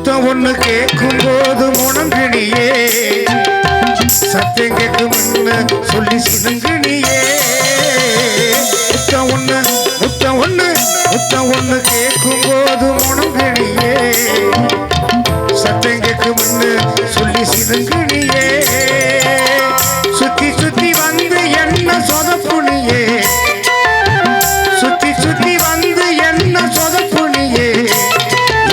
முத்தம் ஒண்ணு கேட்கும் போது முணங்கினியே சத்தம் கேட்கும் சொல்லி சினுங்கினியே முத்தம் ஒண்ணு கேட்கும் போது முணங்கினியே சத்தம் கேட்கும் சொல்லி சினுங்கினியே சுத்தி சுத்தி வந்து என்ன சொதப்புனியே சுத்தி சுத்தி வந்து என்ன சொதப்புனியே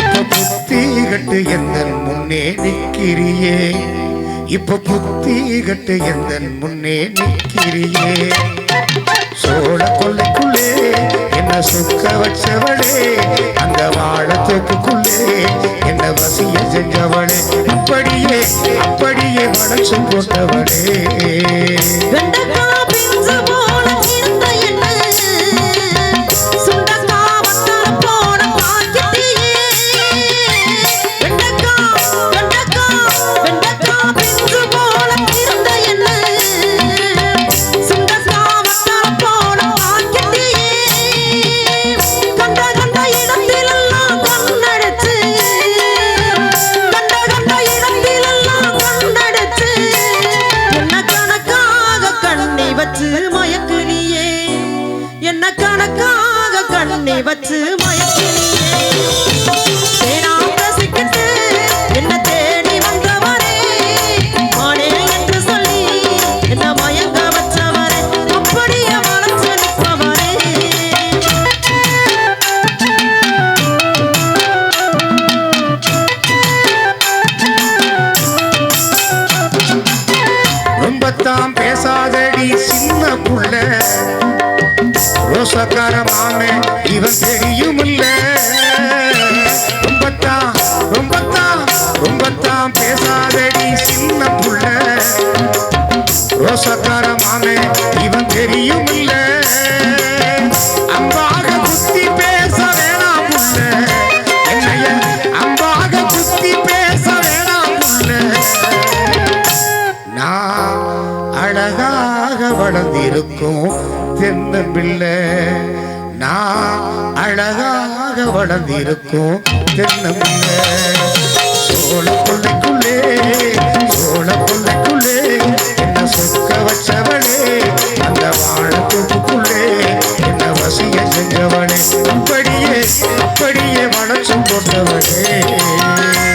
இப்ப புத்தி கட்டு எந்த முன்னே நிக்கிறியே இப்ப புத்தி கட்டு எந்த முன்னே நிக்கிறியே சோழ கொள்ளைக்குள்ளே என்ன சுக்க வச்சவளே அந்த வாழத்தோப்புக்குள்ளே என்ன வசிய செஞ்சவளே அப்படியே வளர்ச்சி போட்டவளே என்ன கணக்காக கண்ணை வச்சு மயக்கினியே ரசிக்கிட்டு என்ன தேடி வந்தவரே மானே என்று சொல்லி என்ன மயங்க வச்சவரே அப்படியே வளர்ச்சி நிற்பவரே ரொம்பத்தான் பேசாதடி சின்ன புள்ள ரோசக்காரமான இவன் தெரியுமில்ல ரொம்பத்தான் பேசாதடி சின்ன புள்ள ரோசக்காரமான இவன் தெரியுமில்ல அம்பாக புத்தி பேச வேணாம் புள்ள என்னைய அம்பாக புத்தி பேச வேணாம் புள்ள நான் அழகாக வளர்ந்திருக்கும் தென்னம்பிள்ளை நான் அழகாக வளர்ந்திருக்கும் தென்னம்பிள்ளை சோழ